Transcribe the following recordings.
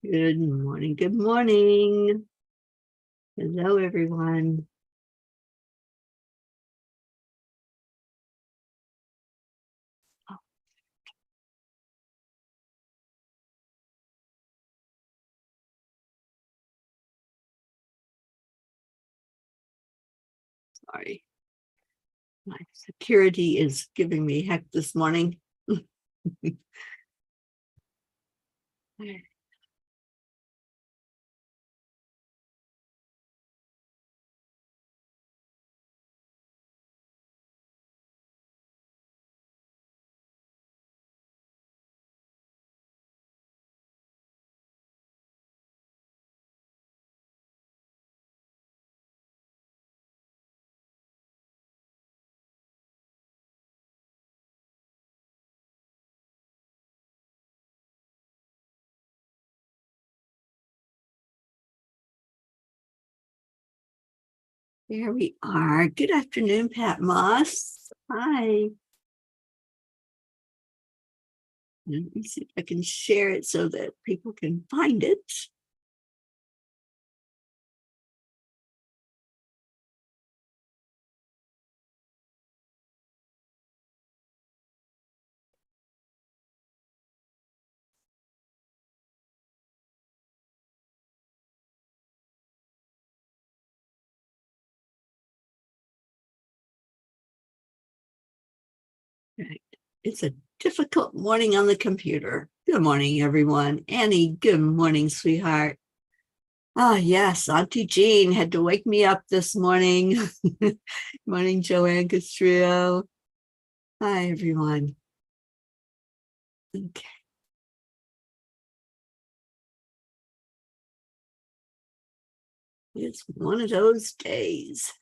Good morning. Good morning. Hello, everyone. Sorry, my security is giving me heck this morning. There we are. Good afternoon, Pat Moss. Hi. Let me see if I can share it so that people can find it. Right. It's a difficult morning on the computer. Good morning, everyone. Annie, good morning, sweetheart. Ah, yes, Auntie Jean had to wake me up this morning. Morning, Joanne Castrillo. Hi, everyone. Okay. It's one of those days.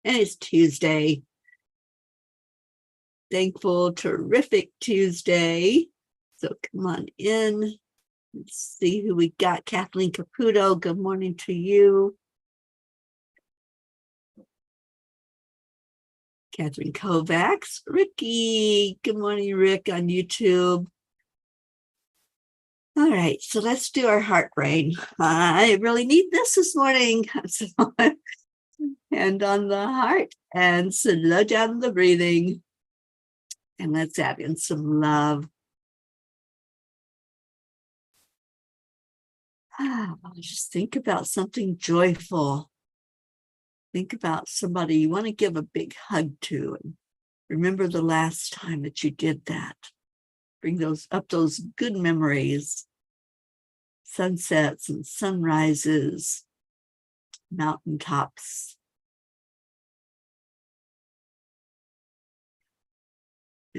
And it's Tuesday. Thankful, terrific Tuesday. So come on in. Let's see who we got. Kathleen Caputo, good morning to you. Catherine Kovacs. Ricky, good morning, Rick, on YouTube. All right, so let's do our heart brain. I really need this morning. So, hand on the heart and slow down the breathing. And let's add in some love. Just think about something joyful. Think about somebody you want to give a big hug to. And remember the last time that you did that. Bring those good memories, sunsets and sunrises, mountaintops.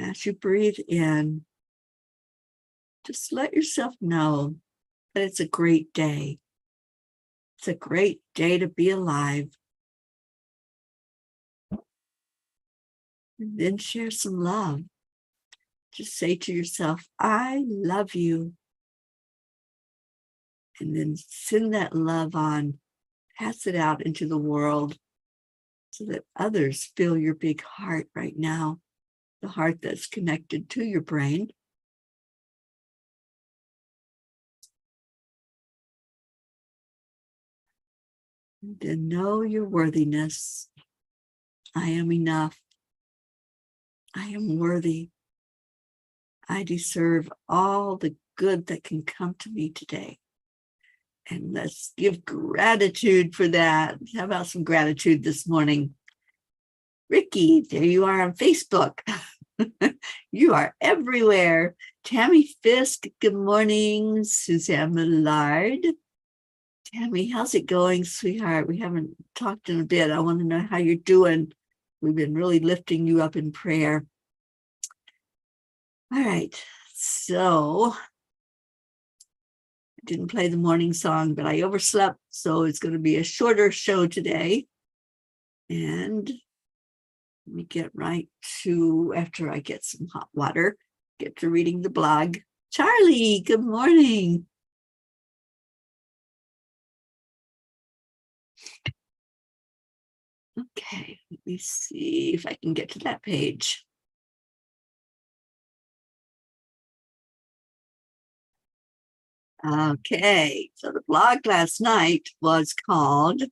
As you breathe in, just let yourself know that it's a great day. It's a great day to be alive. And then share some love. Just say to yourself, I love you. And then send that love on, pass it out into the world so that others feel your big heart right now, the heart that's connected to your brain. And then know your worthiness. I am enough. I am worthy. I deserve all the good that can come to me today. And let's give gratitude for that. How about some gratitude this morning? Ricky, there you are on Facebook. You are everywhere. Tammy Fisk, good morning. Suzanne Millard. Tammy, how's it going, sweetheart? We haven't talked in a bit. I want to know how you're doing. We've been really lifting you up in prayer. All right, so I didn't play the morning song, but I overslept, so it's going to be a shorter show today. And let me get right to, after I get some hot water, get to reading the blog. Charlie, good morning. Okay, let me see if I can get to that page. Okay, so the blog last night was called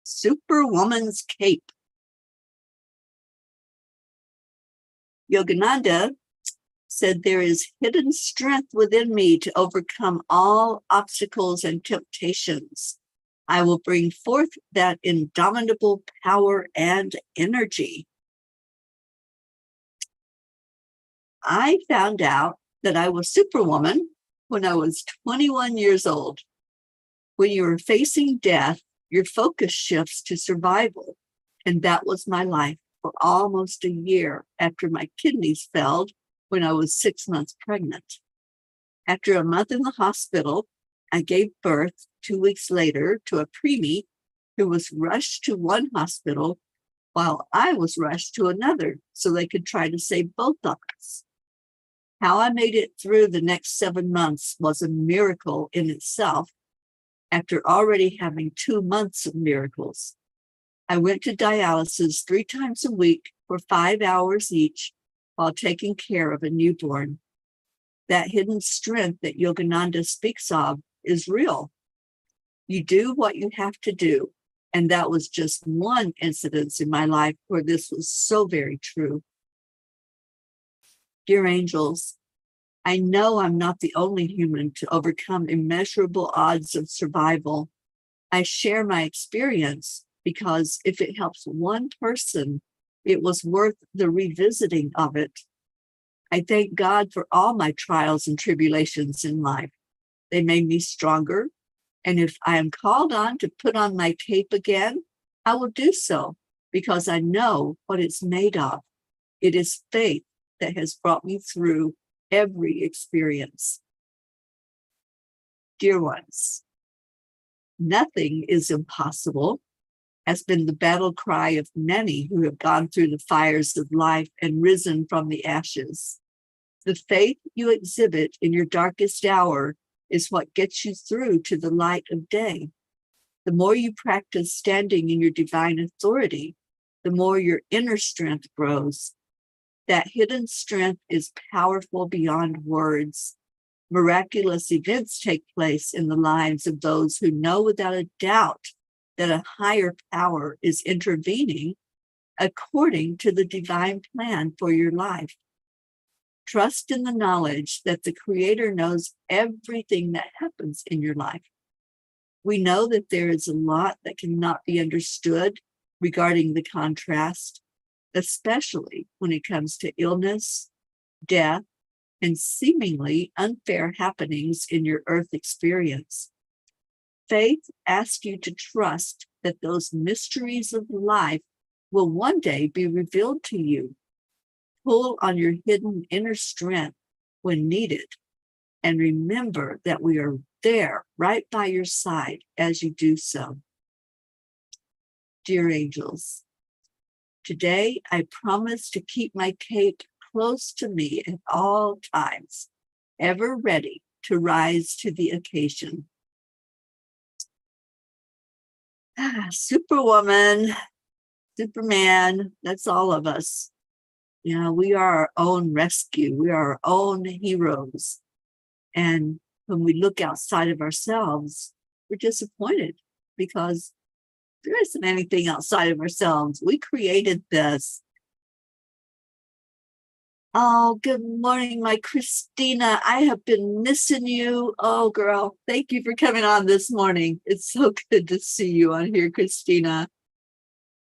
Superwoman's Cape. Yogananda said, there is hidden strength within me to overcome all obstacles and temptations. I will bring forth that indomitable power and energy. I found out that I was Superwoman when I was 21 years old. When you are facing death, your focus shifts to survival. And that was my life for almost a year after my kidneys failed when I was 6 months pregnant. After a month in the hospital, I gave birth 2 weeks later to a preemie who was rushed to one hospital while I was rushed to another so they could try to save both of us. How I made it through the next 7 months was a miracle in itself after already having 2 months of miracles. I went to dialysis 3 times a week for 5 hours each while taking care of a newborn. That hidden strength that Yogananda speaks of is real. You do what you have to do. And that was just one incident in my life where this was so very true. Dear angels, I know I'm not the only human to overcome immeasurable odds of survival. I share my experience because if it helps one person, it was worth the revisiting of it. I thank God for all my trials and tribulations in life. They made me stronger. And if I am called on to put on my cape again, I will do so because I know what it's made of. It is faith that has brought me through every experience. Dear ones, nothing is impossible has been the battle cry of many who have gone through the fires of life and risen from the ashes. The faith you exhibit in your darkest hour is what gets you through to the light of day. The more you practice standing in your divine authority, the more your inner strength grows. That hidden strength is powerful beyond words. Miraculous events take place in the lives of those who know without a doubt that a higher power is intervening according to the divine plan for your life. Trust in the knowledge that the Creator knows everything that happens in your life. We know that there is a lot that cannot be understood regarding the contrast, especially when it comes to illness, death, and seemingly unfair happenings in your earth experience. Faith asks you to trust that those mysteries of life will one day be revealed to you. Pull on your hidden inner strength when needed, and remember that we are there right by your side as you do so. Dear angels, today I promise to keep my cape close to me at all times, ever ready to rise to the occasion. Superwoman, Superman, that's all of us. You know, we are our own rescue. We are our own heroes. And when we look outside of ourselves, we're disappointed because there isn't anything outside of ourselves. We created this. Oh, good morning, my Christina. I have been missing you. Oh, girl, thank you for coming on this morning. It's so good to see you on here, Christina.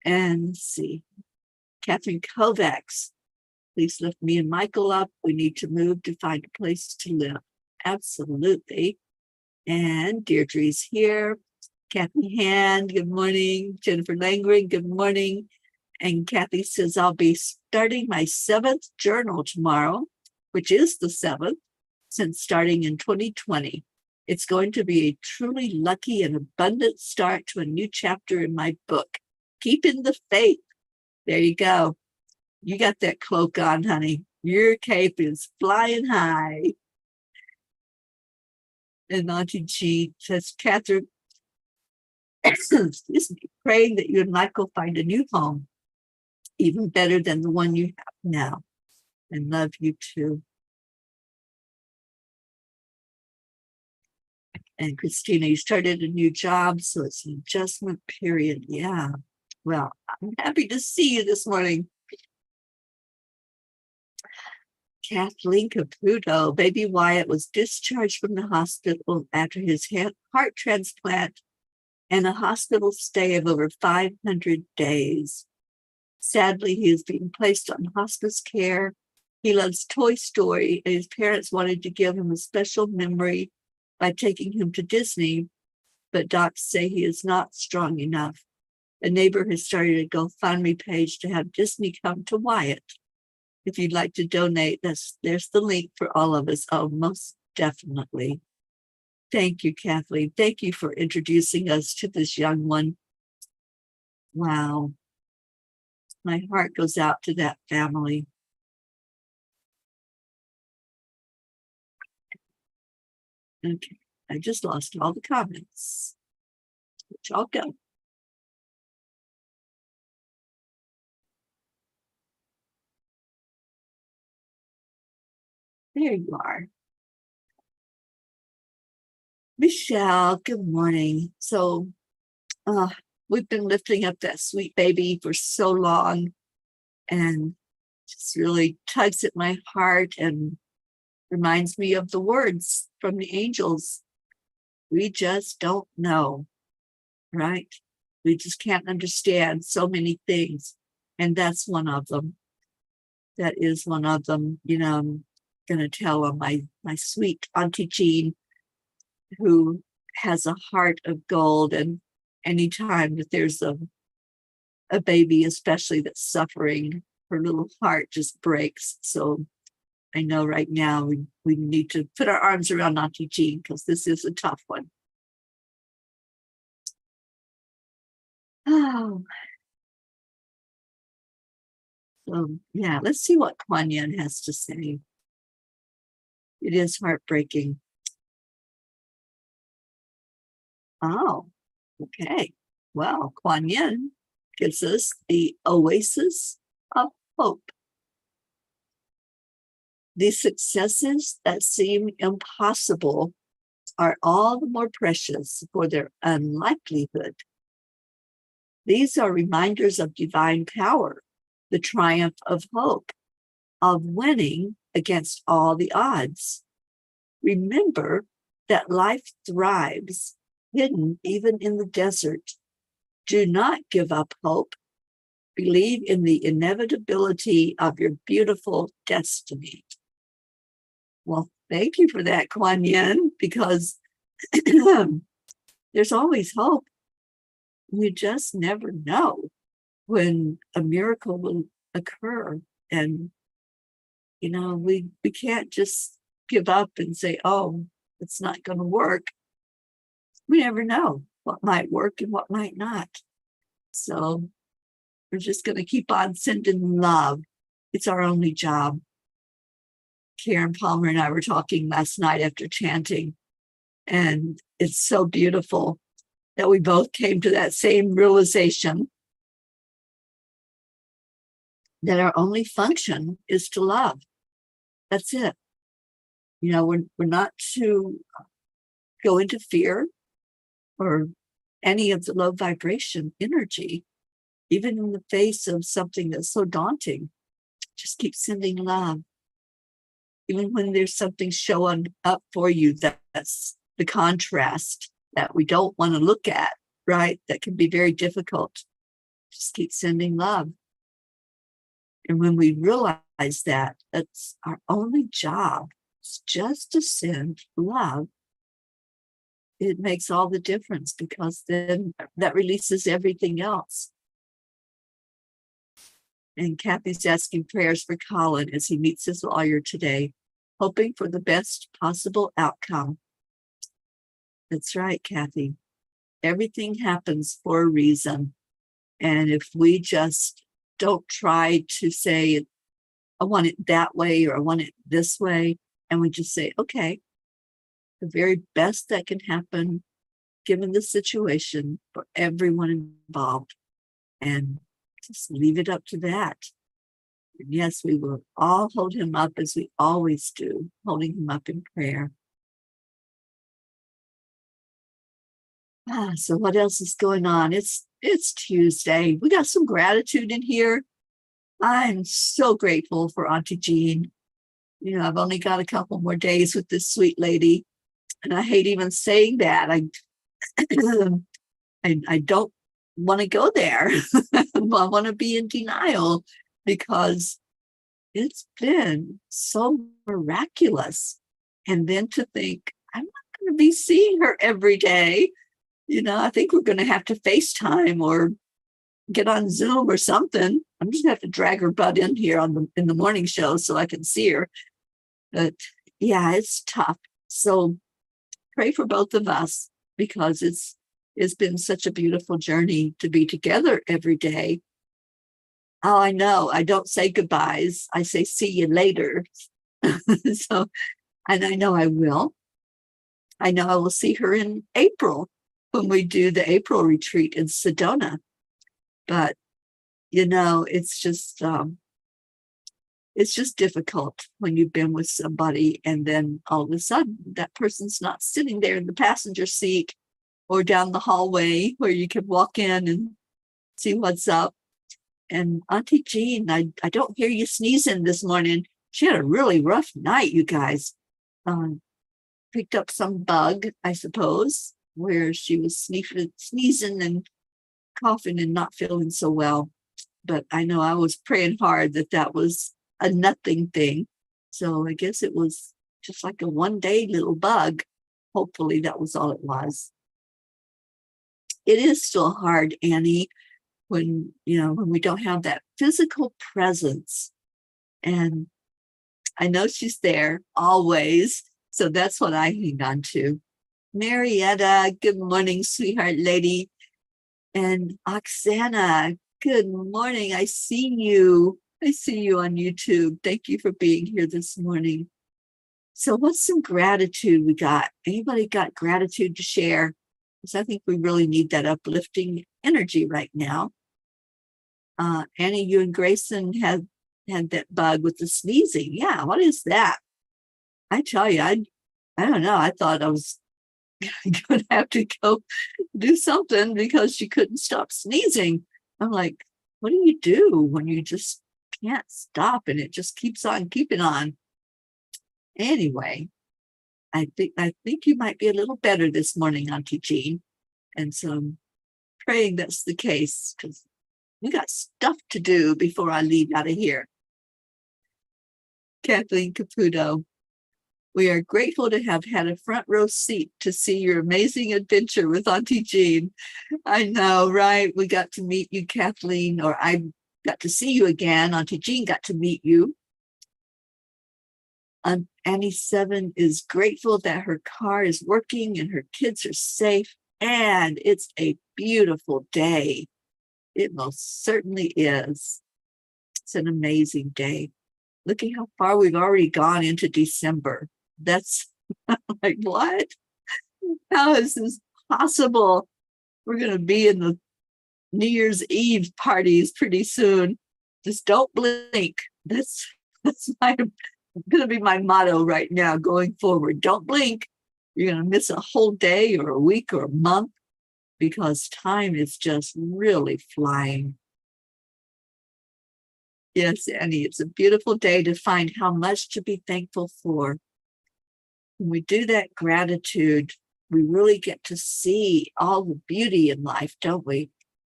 And let's see, Catherine Kovacs. Please lift me and Michael up. We need to move to find a place to live. Absolutely. And Deirdre's here. Kathy Hand, good morning. Jennifer Langring, good morning. And Kathy says, I'll be starting my 7th journal tomorrow, which is the 7th, since starting in 2020. It's going to be a truly lucky and abundant start to a new chapter in my book. Keeping the faith. There you go. You got that cloak on, honey. Your cape is flying high. And Auntie G says, Catherine, excuse me, praying that you and Michael find a new home, even better than the one you have now. And love you too. And Christina, you started a new job, so it's an adjustment period. Yeah. Well, I'm happy to see you this morning. Kathleen Caputo, baby Wyatt was discharged from the hospital after his heart transplant and a hospital stay of over 500 days. Sadly, he is being placed on hospice care. He loves Toy Story, and his parents wanted to give him a special memory by taking him to Disney, but docs say he is not strong enough. A neighbor has started a GoFundMe page to have Disney come to Wyatt. If you'd like to donate, there's the link for all of us. Oh, most definitely. Thank you, Kathleen. Thank you for introducing us to this young one. Wow. My heart goes out to that family. Okay, I just lost all the comments. Which I'll go. There you are. Michelle, good morning. So we've been lifting up that sweet baby for so long, and just really tugs at my heart and reminds me of the words from the angels. We just don't know, right? We just can't understand so many things. And that's one of them. That is one of them. You know, I'm going to tell on my sweet Auntie Jean, who has a heart of gold. And anytime that there's a baby, especially that's suffering, her little heart just breaks. So I know right now we need to put our arms around Auntie Jean, because this is a tough one. Oh, so yeah, let's see what Kuan Yin has to say. It is heartbreaking. Oh, okay. Well, Kuan Yin gives us the oasis of hope. The successes that seem impossible are all the more precious for their unlikelihood. These are reminders of divine power, the triumph of hope, of winning against all the odds. Remember that life thrives, hidden even in the desert. Do not give up hope. Believe in the inevitability of your beautiful destiny. Well, thank you for that, Kuan Yin, because there's always hope. You just never know when a miracle will occur. And, you know, we can't just give up and say, oh, it's not going to work. We never know what might work and what might not. So we're just going to keep on sending love. It's our only job. Karen Palmer and I were talking last night after chanting, and it's so beautiful that we both came to that same realization that our only function is to love. That's it. You know, we're not to go into fear or any of the low vibration energy, even in the face of something that's so daunting. Just keep sending love. Even when there's something showing up for you that's the contrast that we don't want to look at, right? That can be very difficult. Just keep sending love. And when we realize that, that's our only job, is just to send love, it makes all the difference, because then that releases everything else. And Kathy's asking prayers for Colin as he meets his lawyer today, hoping for the best possible outcome. That's right, Kathy. Everything happens for a reason. And if we just don't try to say, I want it that way or I want it this way, and we just say, okay, the very best that can happen given the situation for everyone involved, and just leave it up to that. And yes, we will all hold him up as we always do, holding him up in prayer. So what else is going on? It's Tuesday. We got some gratitude in here. I'm so grateful for Auntie Jean. I've only got a couple more days with this sweet lady, and I hate even saying that. I don't want to go there. I want to be in denial because it's been so miraculous. And then to think, I'm not going to be seeing her every day. I think we're going to have to FaceTime or get on Zoom or something. I'm just going to have to drag her butt in here in the morning show so I can see her. But yeah, it's tough. So pray for both of us because it's been such a beautiful journey to be together every day. Oh, I know. I don't say goodbyes. I say see you later. So, and I know I will. I know I will see her in April when we do the April retreat in Sedona. But it's just difficult when you've been with somebody and then all of a sudden that person's not sitting there in the passenger seat or down the hallway where you can walk in and see what's up. And Auntie Jean, I don't hear you sneezing this morning. She had a really rough night, you guys. Picked up some bug, I suppose, where she was sneezing and coughing and not feeling so well. But I know I was praying hard that was a nothing thing. So I guess it was just like a one-day little bug. Hopefully that was all it was. It is still hard, Annie, when we don't have that physical presence. And I know she's there always. So that's what I hang on to. Marietta, good morning, sweetheart lady. And Oksana, good morning. I see you. I see you on YouTube. Thank you for being here this morning. So what's some gratitude we got? Anybody got gratitude to share? Because I think we really need that uplifting energy right now. Annie, you and Grayson had that bug with the sneezing. Yeah, what is that? I tell you, I don't know. I thought I was going to have to go do something because she couldn't stop sneezing. I'm like, what do you do when you just can't stop and it just keeps on keeping on? Anyway, I think you might be a little better this morning, Auntie Jean. And so I'm praying that's the case because we got stuff to do before I leave out of here. Kathleen Caputo, we are grateful to have had a front row seat to see your amazing adventure with Auntie Jean. I know, right? We got to meet you, Kathleen, or I got to see you again. Auntie Jean got to meet you. Annie 7 is grateful that her car is working and her kids are safe, and it's a beautiful day. It most certainly is. It's an amazing day. Look at how far we've already gone into December. That's like, what? How is this possible? We're going to be in the New Year's Eve parties pretty soon. Just don't blink. That's going to be my motto right now going forward. Don't blink. You're going to miss a whole day or a week or a month because time is just really flying. Yes, Annie, it's a beautiful day to find how much to be thankful for. When we do that gratitude, we really get to see all the beauty in life, don't we?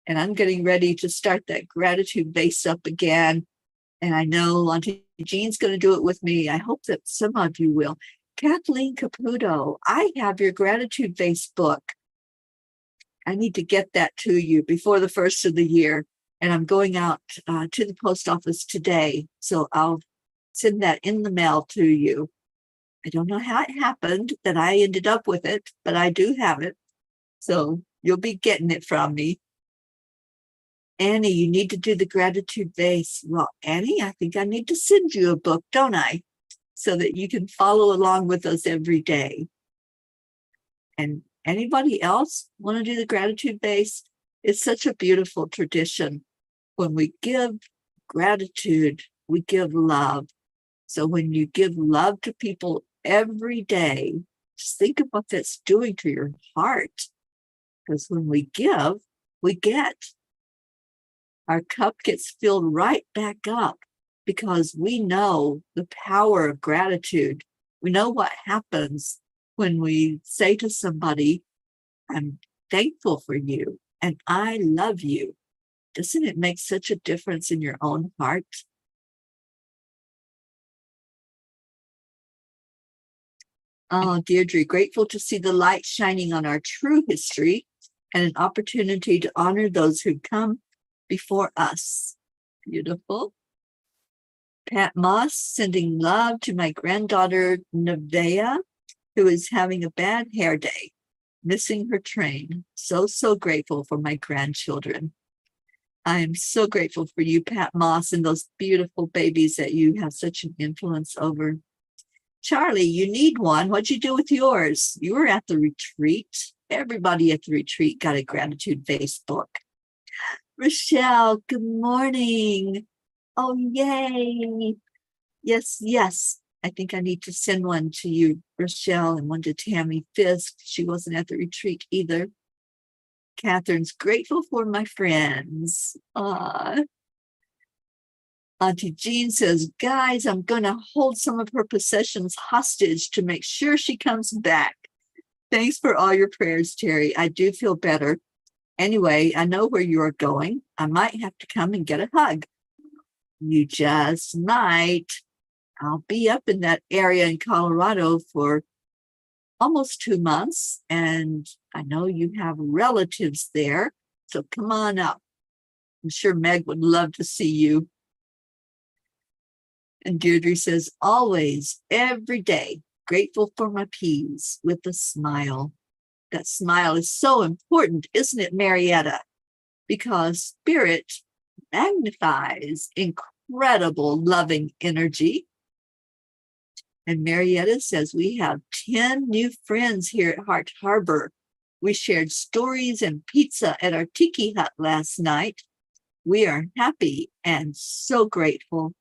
And I'm getting ready to start that gratitude base up again. And I know Auntie Jean's going to do it with me. I hope that some of you will. Kathleen Caputo, I have your gratitude base book. I need to get that to you before the first of the year. And I'm going out to the post office today. So I'll send that in the mail to you. I don't know how it happened that I ended up with it, but I do have it. So you'll be getting it from me. Annie, you need to do the gratitude base. Well, Annie, I think I need to send you a book, don't I? So that you can follow along with us every day. And anybody else want to do the gratitude base? It's such a beautiful tradition. When we give gratitude, we give love. So when you give love to people every day, just think of what that's doing to your heart. Because when we give, we get. Our cup gets filled right back up because we know the power of gratitude. We know what happens when we say to somebody, I'm thankful for you and I love you. Doesn't it make such a difference in your own heart? Oh, Deirdre, grateful to see the light shining on our true history and an opportunity to honor those who've come before us. Beautiful. Pat Moss, sending love to my granddaughter, Nevaeh, who is having a bad hair day, missing her train. So grateful for my grandchildren. I am so grateful for you, Pat Moss, and those beautiful babies that you have such an influence over. Charlie, you need one. What'd you do with yours? You were at the retreat. Everybody at the retreat got a gratitude Facebook. Rochelle, good morning. Oh, yay. Yes. I think I need to send one to you, Rochelle, and one to Tammy Fisk. She wasn't at the retreat either. Catherine's grateful for my friends. Auntie Jean says, guys, I'm going to hold some of her possessions hostage to make sure she comes back. Thanks for all your prayers, Teri. I do feel better. Anyway, I know where you are going. I might have to come and get a hug. You just might. I'll be up in that area in Colorado for almost 2 months, and I know you have relatives there, so come on up. I'm sure Meg would love to see you. And Deirdre says, always, every day, grateful for my peas with a smile. That smile is so important, isn't it, Marietta? Because spirit magnifies incredible loving energy. And Marietta says, we have 10 new friends here at Heart Harbor. We shared stories and pizza at our tiki hut last night. We are happy and so grateful.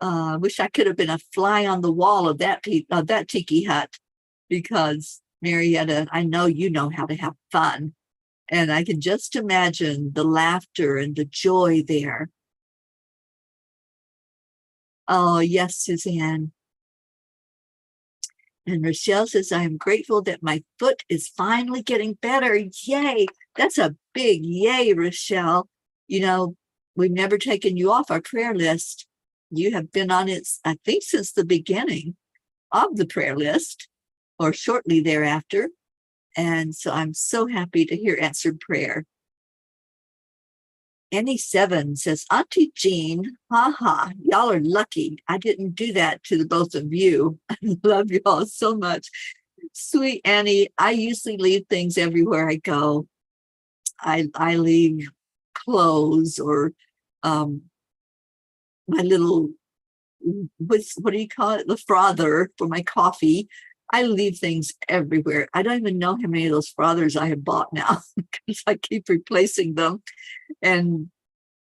I wish I could have been a fly on the wall of that tiki hut, because Marietta, I know you know how to have fun. And I can just imagine the laughter and the joy there. Oh, yes, Suzanne. And Rochelle says, I am grateful that my foot is finally getting better. Yay. That's a big yay, Rochelle. You know, we've never taken you off our prayer list. You have been on it, I think, since the beginning of the prayer list or shortly thereafter. And so I'm so happy to hear answered prayer. Annie7 says, Auntie Jean, y'all are lucky. I didn't do that to the both of you. I love y'all so much. Sweet Annie, I usually leave things everywhere I go. I leave clothes or my little, what do you call it? The frother for my coffee. I leave things everywhere. I don't even know how many of those frothers I have bought now because I keep replacing them. And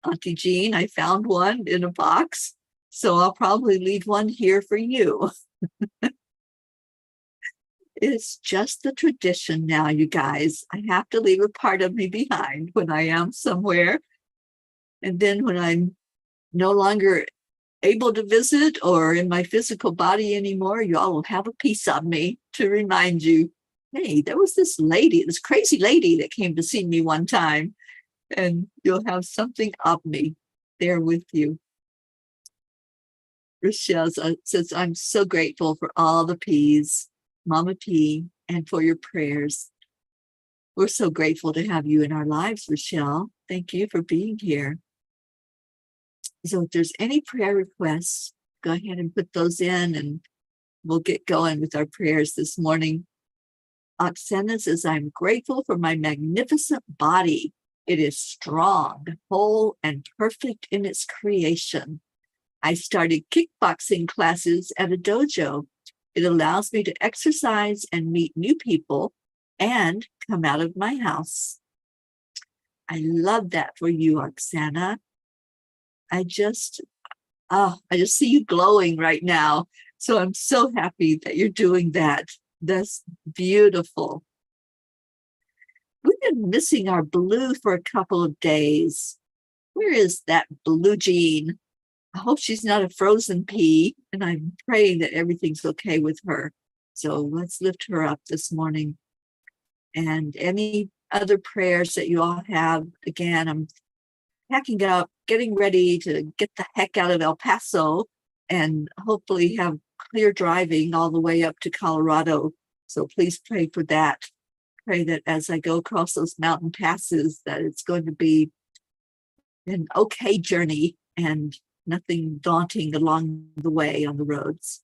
Auntie Jean, I found one in a box, so I'll probably leave one here for you. It's just the tradition now, you guys. I have to leave a part of me behind when I am somewhere. And then when I'm no longer able to visit or in my physical body anymore, you all will have a piece of me to remind you, hey, there was this lady, this crazy lady that came to see me one time, and you'll have something of me there with you. Rochelle says, I'm so grateful for all the peas, Mama P, and for your prayers. We're so grateful to have you in our lives, Rochelle. Thank you for being here. So if there's any prayer requests, go ahead and put those in and we'll get going with our prayers this morning. Oksana says, I'm grateful for my magnificent body. It is strong, whole, and perfect in its creation. I started kickboxing classes at a dojo. It allows me to exercise and meet new people and come out of my house. I love that for you, Oksana. I just see you glowing right now. So I'm so happy that you're doing that. That's beautiful. Wouldn't been missing our Blue for a couple of days. Where is that Blue Jean? I hope she's not a frozen pea, and I'm praying that everything's okay with her. So let's lift her up this morning. And any other prayers that you all have, again, I'm packing up, getting ready to get the heck out of El Paso and hopefully have clear driving all the way up to Colorado. So please pray for that. Pray that as I go across those mountain passes, that it's going to be an okay journey and nothing daunting along the way on the roads.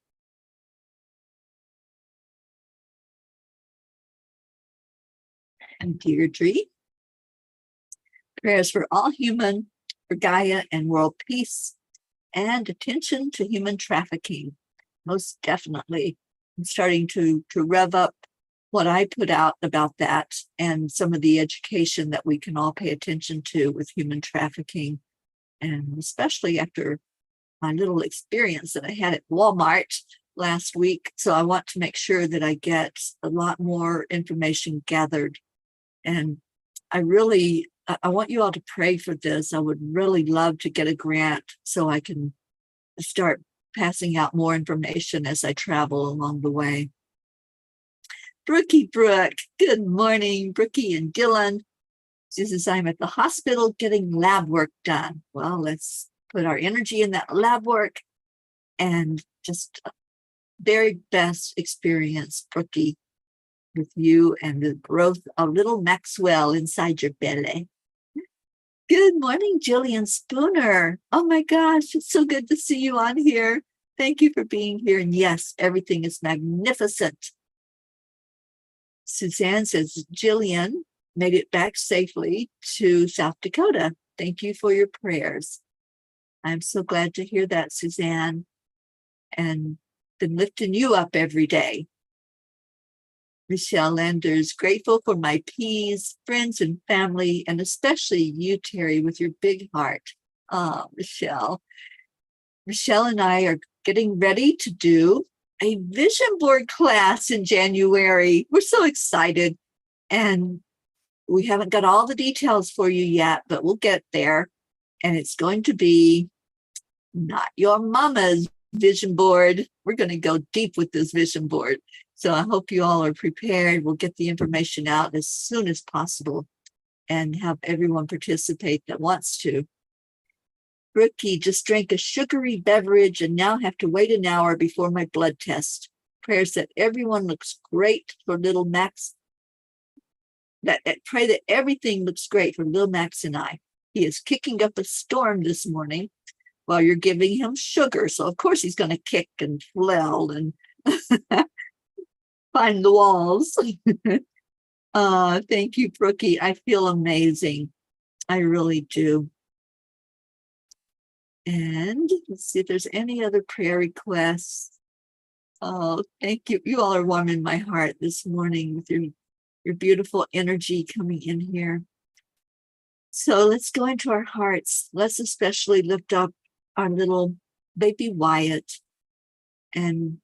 And Deirdre, prayers for all human, for Gaia and world peace, and attention to human trafficking. Most definitely. I'm starting to rev up what I put out about that and some of the education that we can all pay attention to with human trafficking. And especially after my little experience that I had at Walmart last week. So I want to make sure that I get a lot more information gathered. And I want you all to pray for this. I would really love to get a grant so I can start passing out more information as I travel along the way. Brookie Brooke, good morning, Brookie and Dylan. She says, I'm at the hospital getting lab work done. Well, let's put our energy in that lab work and just very best experience, Brookie, with you and the growth of little Maxwell inside your belly. Good morning, Jillian Spooner. Oh my gosh, it's so good to see you on here. Thank you for being here. And yes, everything is magnificent. Suzanne says, Jillian made it back safely to South Dakota. Thank you for your prayers. I'm so glad to hear that, Suzanne, and been lifting you up every day. Michelle Landers, grateful for my peas, friends and family, and especially you, Teri, with your big heart. Oh, Michelle. Michelle and I are getting ready to do a vision board class in January. We're so excited. And we haven't got all the details for you yet, but we'll get there. And it's going to be not your mama's vision board. We're going to go deep with this vision board. So I hope you all are prepared. We'll get the information out as soon as possible and have everyone participate that wants to. Brookie just drank a sugary beverage and now have to wait an hour before my blood test. Prayers that everyone looks great for little Max. Pray that everything looks great for little Max and I. He is kicking up a storm this morning while you're giving him sugar. So of course he's going to kick and flail and find the walls. Thank you, Brookie. I feel amazing. I really do. And let's see if there's any other prayer requests. Oh, thank you. You all are warming my heart this morning with your beautiful energy coming in here. So let's go into our hearts. Let's especially lift up our little baby Wyatt and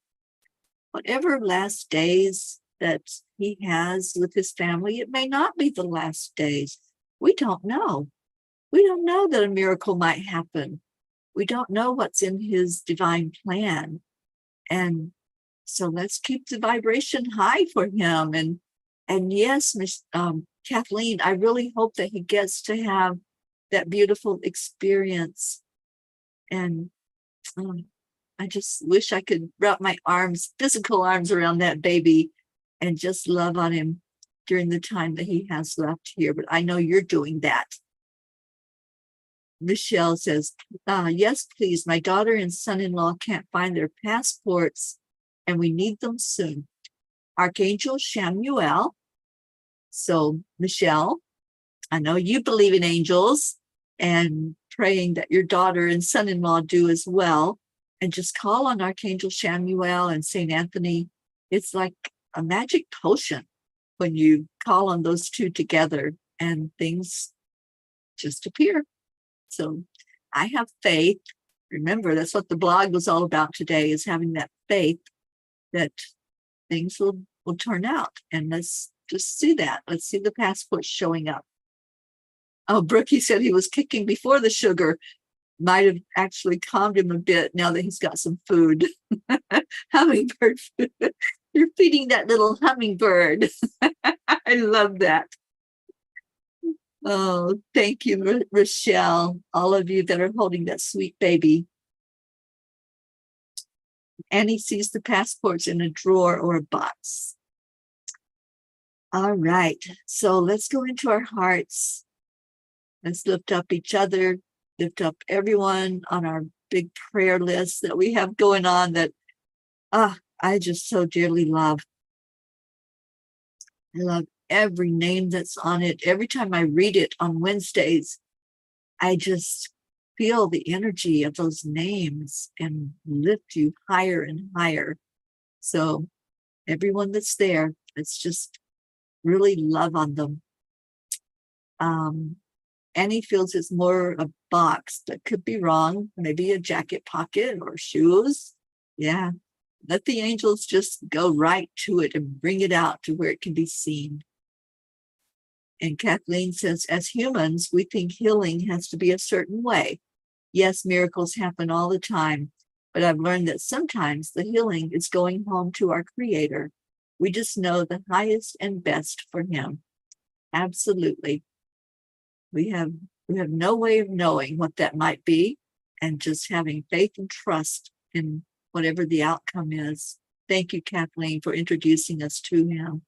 whatever last days that he has with his family. It may not be the last days. We don't know. We don't know that a miracle might happen. We don't know what's in his divine plan. And so let's keep the vibration high for him. And yes, Miss Kathleen, I really hope that he gets to have that beautiful experience. And I just wish I could wrap my physical arms around that baby and just love on him during the time that he has left here. But I know you're doing that. Michelle says, yes, please. My daughter and son-in-law can't find their passports and we need them soon. Archangel Shamuel. So, Michelle, I know you believe in angels and praying that your daughter and son-in-law do as well. And just call on Archangel Shamuel and St. Anthony. It's like a magic potion when you call on those two together and things just appear. So I have faith. Remember, that's what the blog was all about today, is having that faith that things will turn out. And let's just see that. Let's see the passports showing up. Oh, Brookie said he was kicking before the sugar. Might have actually calmed him a bit now that he's got some food. Hummingbird food. You're feeding that little hummingbird. I love that. Oh, thank you, Rochelle. All of you that are holding that sweet baby. Annie sees the passports in a drawer or a box. All right, so let's go into our hearts. Let's lift up each other, lift up everyone on our big prayer list that we have going on that I just so dearly love. I love every name that's on it. Every time I read it on Wednesdays, I just feel the energy of those names and lift you higher and higher. So everyone that's there, let's just really love on them. Annie feels it's more a box, but could be wrong. Maybe a jacket pocket or shoes. Yeah, let the angels just go right to it and bring it out to where it can be seen. And Kathleen says, as humans, we think healing has to be a certain way. Yes, miracles happen all the time, but I've learned that sometimes the healing is going home to our Creator. We just know the highest and best for Him. Absolutely. We have no way of knowing what that might be, and just having faith and trust in whatever the outcome is. Thank you, Kathleen, for introducing us to Him.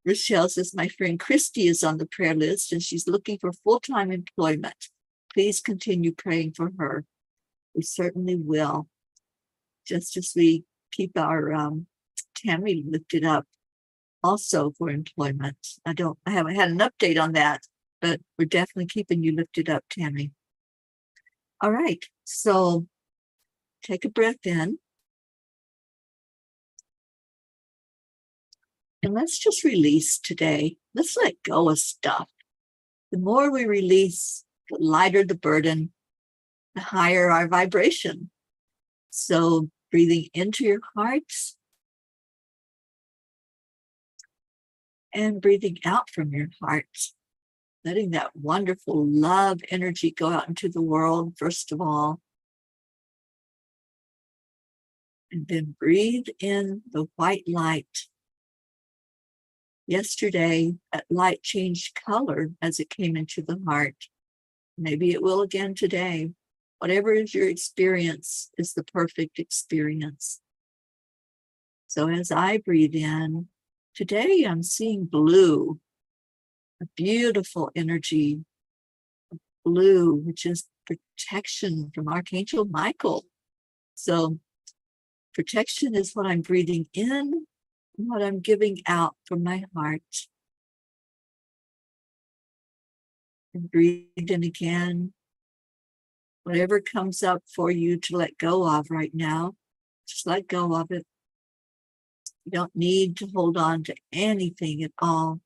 Rochelle says, my friend Christy is on the prayer list and she's looking for full-time employment. Please continue praying for her. We certainly will. Just as we keep our Tammy lifted up also for employment. I haven't had an update on that, but we're definitely keeping you lifted up, Tammy. All right, so take a breath in. And let's just release today. Let's let go of stuff. The more we release, the lighter the burden, the higher our vibration. So breathing into your heart and breathing out from your heart. Letting that wonderful love energy go out into the world, first of all. And then breathe in the white light. Yesterday, that light changed color as it came into the heart. Maybe it will again today. Whatever is your experience is the perfect experience. So as I breathe in, today I'm seeing blue, a beautiful energy of blue, which is protection from Archangel Michael. So protection is what I'm breathing in and what I'm giving out from my heart. And breathe in again. Whatever comes up for you to let go of right now, just let go of it. You don't need to hold on to anything at all.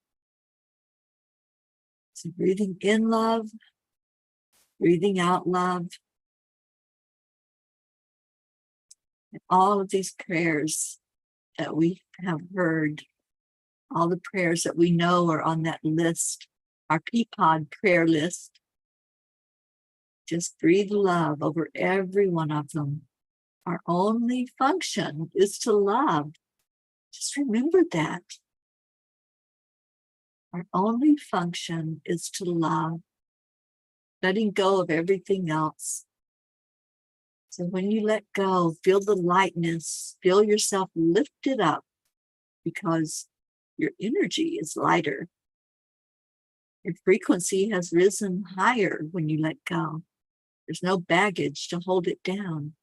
So breathing in love, breathing out love. And all of these prayers that we have heard, all the prayers that we know are on that list, our Peapod prayer list. Just breathe love over every one of them. Our only function is to love. Just remember that. Our only function is to love, letting go of everything else. So when you let go, feel the lightness, feel yourself lifted up because your energy is lighter. Your frequency has risen higher when you let go. There's no baggage to hold it down.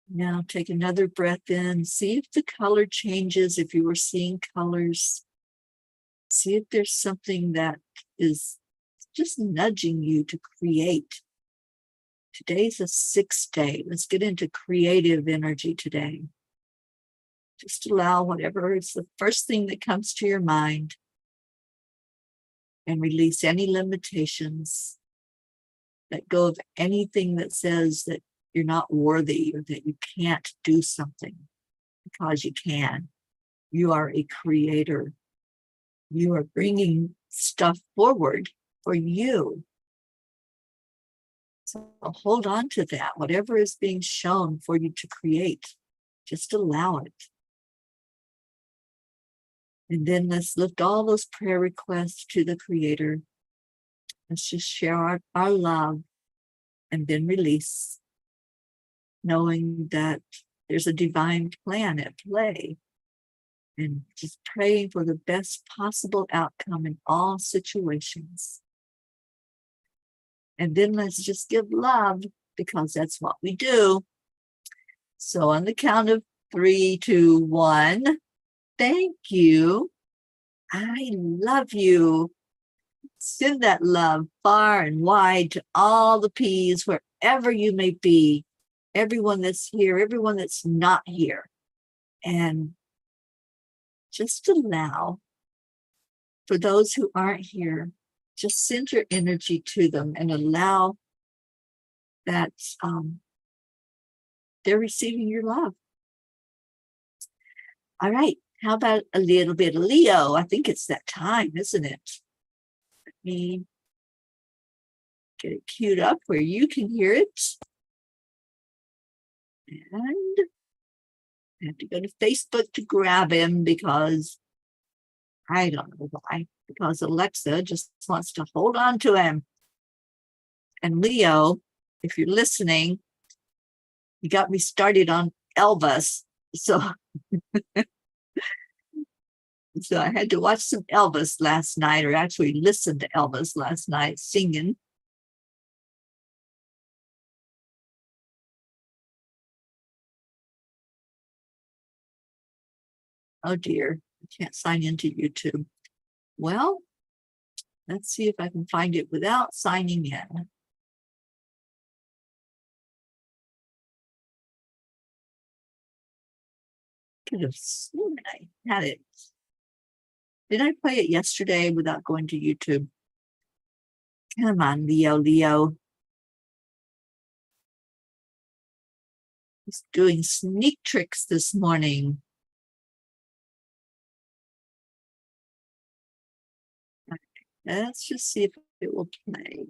Now take another breath in. See if the color changes, if you were seeing colors. See if there's something that is just nudging you to create. Today's a 6th day. Let's get into creative energy today. Just allow whatever is the first thing that comes to your mind and release any limitations. Let go of anything that says that you're not worthy or that you can't do something. because you can. You are a creator. You are bringing stuff forward for you. So hold on to that. Whatever is being shown for you to create, just allow it. And then let's lift all those prayer requests to the Creator. Let's just share our love and then release, knowing that there's a divine plan at play, and just praying for the best possible outcome in all situations. And then let's just give love, because that's what we do. So on the count of 3, 2, 1, thank you. I love you. Send that love far and wide to all the P's, wherever you may be, everyone that's here, everyone that's not here. And just allow, for those who aren't here, just send your energy to them and allow that they're receiving your love. All right. How about a little bit of Leo? I think it's that time, isn't it? Let me get it queued up where you can hear it. And I have to go to Facebook to grab him, because I don't know why. Because Alexa just wants to hold on to him. And Leo, if you're listening, you got me started on Elvis. So I had to watch some Elvis last night, or actually listen to Elvis last night singing. Oh dear, I can't sign into YouTube. Well, let's see if I can find it without signing in. Could have sworn I had it. Did I play it yesterday without going to YouTube? Come on, Leo. He's doing sneak tricks this morning. Okay, let's just see if it will play.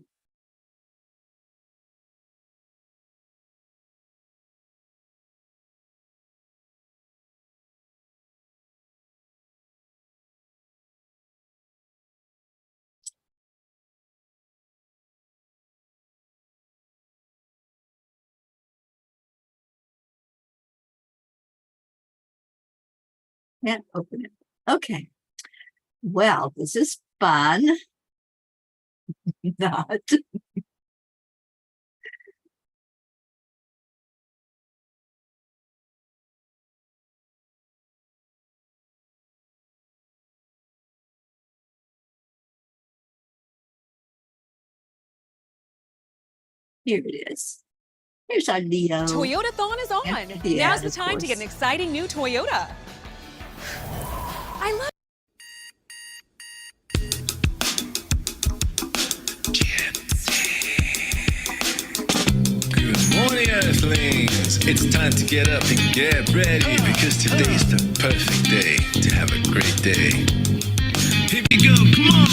Can't open it. Okay. Well, this is fun. Not. Here it is. Here's our Leo. Toyota-thon is on. Now's the time to get an exciting new Toyota. I love. Good morning, Earthlings. It's time to get up and get ready, because today's the perfect day to have a great day. Here we go, come on.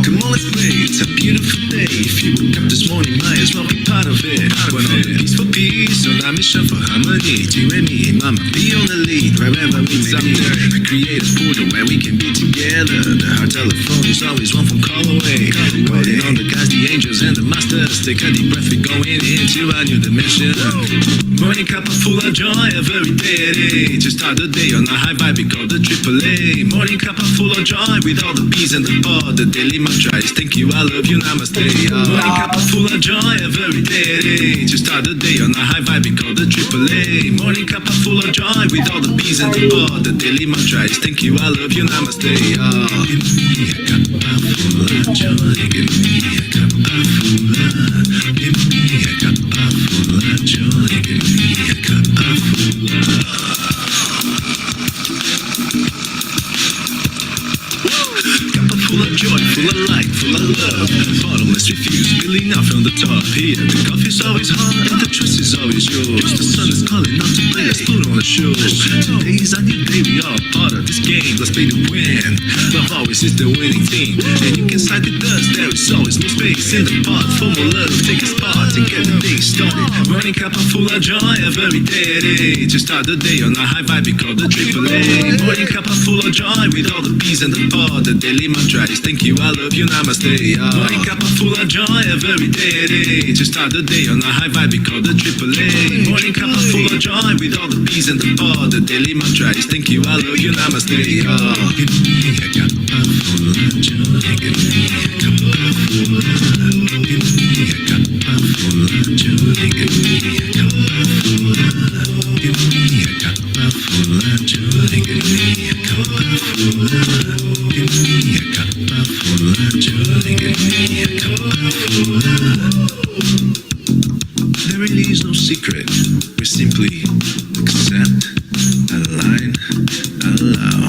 Come on, let's play. It's a beautiful day. If you woke up this morning, might as well be part of it. We're on a peaceful peace, on a mission for harmony. You and me, mama, be on the lead. Wherever we may be, we create a portal where we can be together. The heart telephone is always one phone call away. Calling on the guys, the angels, and the masters. Take a deep breath, we're going into a new dimension. Morning cup full of joy every day. To start the day on a high vibe, we call the AAA. Morning cup full of joy with all the P's and the pod. The daily mantra is thank you, I love you, namaste. Morning cup full of joy every day. To start the day on a high vibe, we call the AAA. Morning cup full of joy with all the P's and the pod. The daily mantra is thank you, I love you, namaste. Give me a cup full of joy. Give me a cup full of. Give me a cup full of joy. Give me a cup full of. Cup full of of joy, full of light, full of love. Bottomless refuse, spilling out from the top. Here, the coffee's always hot and the choice is always yours. The sun is calling out to play, let's put on a show. Today's a new day, we are part of this game. Let's play to win. Love always is the winning team, and you can side with us. There is always more space in the pot for more love. Take a spot and get the day started. Morning cup of full of joy every day. To start the day on a high vibe, we call the AAA. Morning cup of full of joy with all the peas and the pod. The daily mantra is thank you, I love you, namaste. Morning cup of full of joy every day. To start the day on a high vibe, we call the AAA. Morning cup of full of joy with all the peas and the pod. The daily mantra is thank you, I love you, namaste. Give me a cup of full of joy. Give me a cup of full of love. Give me a cup of full of joy. Give me a cup of full of love. Give me a cup of full of joy. Give me a cup of full of love. Give me a cup of full of joy. Give me a cup of full of love. There really is no secret. We simply accept, align, allow.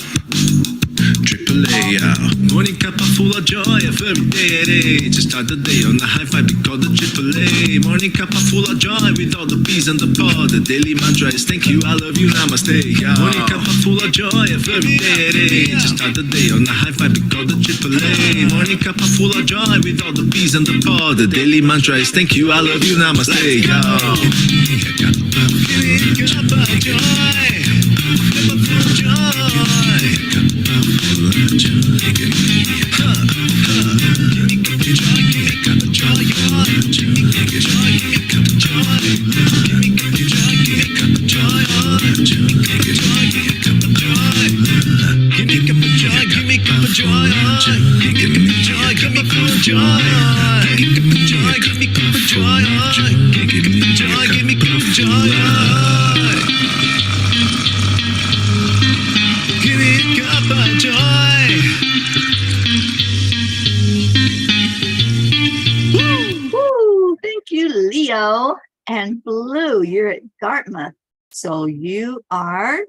AAA, morning cup of full of joy every day. To start the day on a high vibe, we call the AAA. Morning cup of full of joy with all the peas and the pod. The daily mantra is thank you, I love you, namaste. Morning cup of full of joy every day. To start the day on a high vibe, we call the AAA. Morning cup of full of joy with all the peas and the pod. The daily mantra is thank you, I love you, namaste. Give me a cup of joy. Cup of joy. Full of joy, give me a cup of joy, give me a cup of joy, give me a cup of joy, give me a cup of joy, give me a cup of joy, give me a cup of joy, give me a cup of joy, give me a cup of joy, give me a cup of joy, give me a cup of joy, give me a cup of joy, give me a cup of joy, give me a cup of joy, give me a cup of joy, give me a cup of joy. Give me a cup of joy. Woo! Thank you, Leo. And Blue, you're at Dartmouth. So you are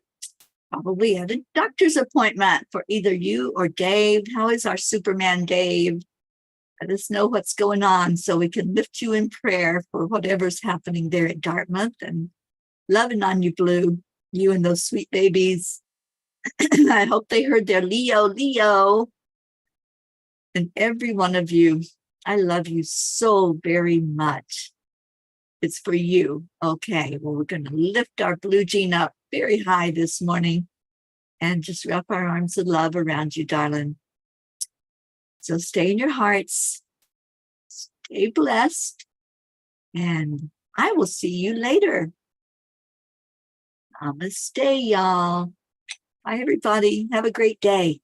probably at a doctor's appointment for either you or Dave. How is our Superman Dave? Let us know what's going on so we can lift you in prayer for whatever's happening there at Dartmouth. And loving on you, Blue, you and those sweet babies. I hope they heard their Leo. And every one of you, I love you so very much. It's for you. Okay, well, we're going to lift our Blue Jean up very high this morning and just wrap our arms of love around you, darling. So stay in your hearts. Stay blessed. And I will see you later. Namaste, y'all. Bye, everybody. Have a great day.